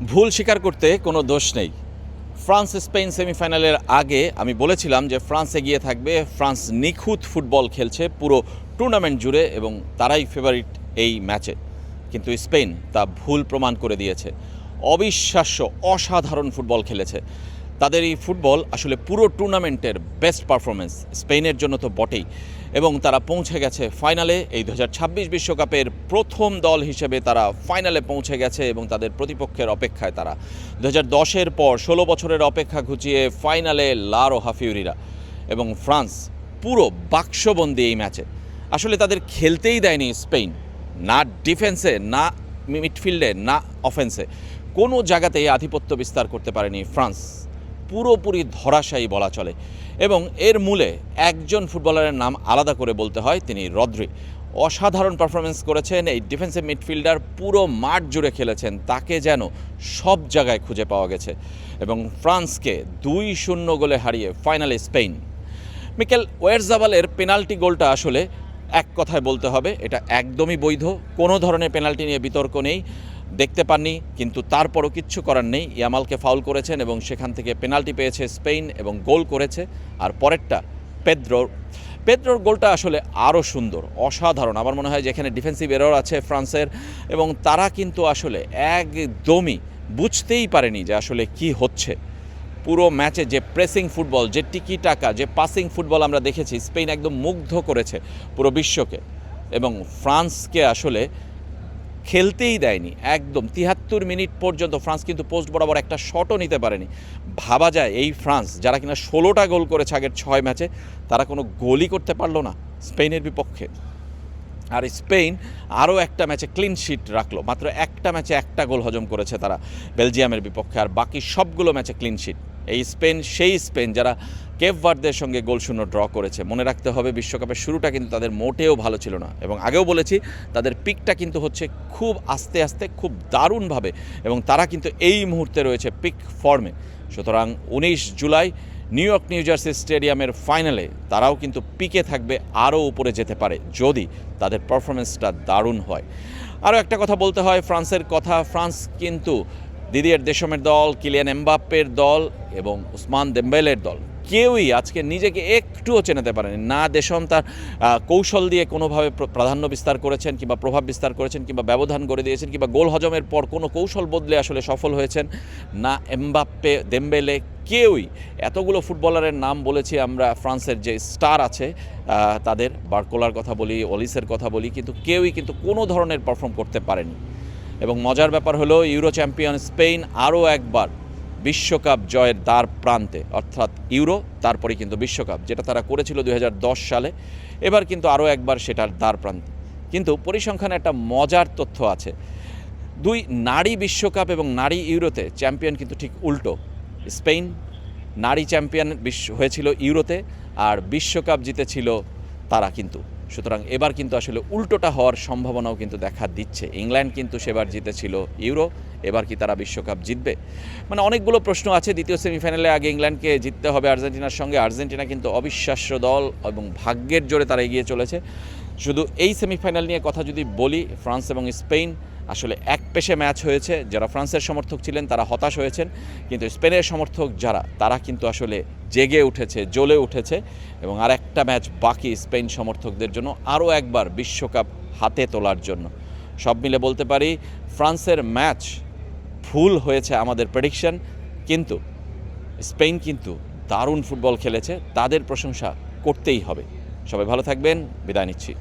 ভুল স্বীকার করতে কোনো দোষ নেই। ফ্রান্স স্পেন সেমিফাইনালের আগে আমি বলেছিলাম যে ফ্রান্স এগিয়ে থাকবে, ফ্রান্স নিখুঁত ফুটবল খেলছে পুরো টুর্নামেন্ট জুড়ে এবং তারাই ফেভারিট এই ম্যাচে। কিন্তু স্পেন তা ভুল প্রমাণ করে দিয়েছে। অবিশ্বাস্য অসাধারণ ফুটবল খেলেছে। তাদের এই ফুটবল আসলে পুরো টুর্নামেন্টের বেস্ট পারফরমেন্স, স্পেনের জন্য তো বটেই। এবং তারা পৌঁছে গেছে ফাইনালে। এই 2026 বিশ্বকাপের প্রথম দল হিসেবে তারা ফাইনালে পৌঁছে গেছে এবং তাদের প্রতিপক্ষের অপেক্ষায় তারা 2010-এর পর 16 বছরের অপেক্ষা ঘুচিয়ে ফাইনালে লা রোহা ফিউরিরা। এবং ফ্রান্স পুরো বাক্সবন্দি এই ম্যাচে। আসলে তাদের খেলতেই দেয়নি স্পেন, না ডিফেন্সে, না মিডফিল্ডে, না অফেন্সে। কোনো জায়গাতেই আধিপত্য বিস্তার করতে পারেনি ফ্রান্স। পুরোপুরি ধরাশায়ী বলা চলে। এবং এর মূলে একজন ফুটবলারের নাম আলাদা করে বলতে হয়, তিনি রদ্রি। অসাধারণ পারফরমেন্স করেছেন এই ডিফেন্সিভ মিডফিল্ডার, পুরো মাঠ জুড়ে খেলেছেন, তাকে যেন সব জায়গায় খুঁজে পাওয়া গেছে। এবং ফ্রান্সকে 2-0 গোলে হারিয়ে ফাইনালে স্পেন। মিকেল ওয়েরজাবালের পেনাল্টি গোলটা আসলে এক কথায় বলতে হবে, এটা একদমই বৈধ। কোনো ধরনের পেনাল্টি নিয়ে বিতর্ক নেই। দেখতে পাননি, কিন্তু তারপরও কিচ্ছু করার নেই। ইয়ামালকে ফাউল করেছেন এবং সেখান থেকে পেনাল্টি পেয়েছে স্পেন এবং গোল করেছে। আর পরেরটা পেদ্রোর গোলটা আসলে আরও সুন্দর, অসাধারণ। আমার মনে হয় যেখানে ডিফেন্সিভ এরর আছে ফ্রান্সের, এবং তারা কিন্তু আসলে একদমই বুঝতেই পারেনি যে আসলে কি হচ্ছে। পুরো ম্যাচে যে প্রেসিং ফুটবল, যে টিকি টাকা, যে পাসিং ফুটবল আমরা দেখেছি, স্পেন একদম মুগ্ধ করেছে পুরো বিশ্বকে। এবং ফ্রান্সকে আসলে খেলতেই দেয়নি একদম। 73 মিনিট পর্যন্ত ফ্রান্স কিন্তু পোস্ট বরাবর একটা শটও নিতে পারেনি। ভাবা যায় এই ফ্রান্স, যারা কিনা 16টা গোল করেছে আগের 6 ম্যাচে, তারা কোনো গোলই করতে পারলো না স্পেনের বিপক্ষে। আর স্পেন আরও একটা ম্যাচে ক্লিন শিট রাখলো। মাত্র একটা ম্যাচে একটা গোল হজম করেছে তারা বেলজিয়ামের বিপক্ষে, আর বাকি সবগুলো ম্যাচে ক্লিন শিট। এই স্পেন সেই স্পেন যারা কেপ ভার্দের সঙ্গে গোল শূন্য ড্র করেছে। মনে রাখতে হবে বিশ্বকাপের শুরুটা কিন্তু তাদের মোটেও ভালো ছিল না, এবং আগেও বলেছি তাদের পিকটা কিন্তু হচ্ছে খুব আস্তে আস্তে, খুব দারুণভাবে, এবং তারা কিন্তু এই মুহূর্তে রয়েছে পিক ফর্মে। সুতরাং 19 July new York new jersey স্টেডিয়ামের ফাইনালে তারাও কিন্তু পিকে থাকবে, আরও উপরে যেতে পারে যদি তাদের পারফরমেন্সটা দারুণ হয়। আরও একটা কথা বলতে হয় ফ্রান্সের কথা। ফ্রান্স কিন্তু দিদিয়ের দেশমের দল, কিলিয়ান এমবাপ্পের দল এবং উসমান দেম্বেলের দল, কেউই আজকে নিজেকে একটুও চেনাতে পারেনি। না দেশম তার কৌশল দিয়ে কোনোভাবে প্রাধান্য বিস্তার করেছেন, কিংবা প্রভাব বিস্তার করেছেন, কিংবা ব্যবধান করে দিয়েছেন, কিংবা গোল হজমের পর কোনো কৌশল বদলে আসলে সফল হয়েছেন, না এমবাপ্পে, দেম্বেলে, কেউই। এতগুলো ফুটবলারের নাম বলেছি আমরা, ফ্রান্সের যে স্টার আছে তাদের, বার্কোলার কথা বলি, অলিসের কথা বলি, কিন্তু কেউই কিন্তু কোনো ধরনের পারফর্ম করতে পারেনি। এবং মজার ব্যাপার হলো ইউরো চ্যাম্পিয়ন স্পেন আরও একবার বিশ্বকাপ জয়ের দ্বার প্রান্তে, অর্থাৎ ইউরো তারপরে কিন্তু বিশ্বকাপ, যেটা তারা করেছিল 2010 সালে, এবার কিন্তু আরও একবার সেটার দ্বার প্রান্তে। কিন্তু পরিসংখ্যানে একটা মজার তথ্য আছে, দুই নারী বিশ্বকাপ এবং নারী ইউরোতে চ্যাম্পিয়ন কিন্তু ঠিক উল্টো। স্পেন নারী চ্যাম্পিয়ন হয়েছিল ইউরোতে, আর বিশ্বকাপ জিতেছিল তারা কিন্তু। সুতরাং এবার কিন্তু আসলে উল্টোটা হওয়ার সম্ভাবনাও কিন্তু দেখা দিচ্ছে। ইংল্যান্ড কিন্তু সেবার জিতেছিল ইউরো, এবার কি তারা বিশ্বকাপ জিতবে? মানে অনেকগুলো প্রশ্ন আছে। দ্বিতীয় সেমিফাইনালে আগে ইংল্যান্ডকে জিততে হবে আর্জেন্টিনার সঙ্গে। আর্জেন্টিনা কিন্তু অবিশ্বাস্য দল এবং ভাগ্যের জোরে তারা এগিয়ে চলেছে। শুধু এই সেমিফাইনাল নিয়ে কথা যদি বলি, ফ্রান্স এবং স্পেন আসলে এক পেশে ম্যাচ হয়েছে। যারা ফ্রান্সের সমর্থক ছিলেন তারা হতাশ হয়েছেন, কিন্তু স্পেনের সমর্থক যারা, তারা কিন্তু আসলে জেগে উঠেছে, জ্বলে উঠেছে। এবং আর একটা ম্যাচ বাকি স্পেন সমর্থকদের জন্য, আরও একবার বিশ্বকাপ হাতে তোলার জন্য। সব মিলে বলতে পারি ফ্রান্সের ম্যাচ ভুল হয়েছে আমাদের প্রেডিকশন, কিন্তু স্পেন কিন্তু দারুণ ফুটবল খেলেছে, তাদের প্রশংসা করতেই হবে। সবাই ভালো থাকবেন, বিদায় নিচ্ছি।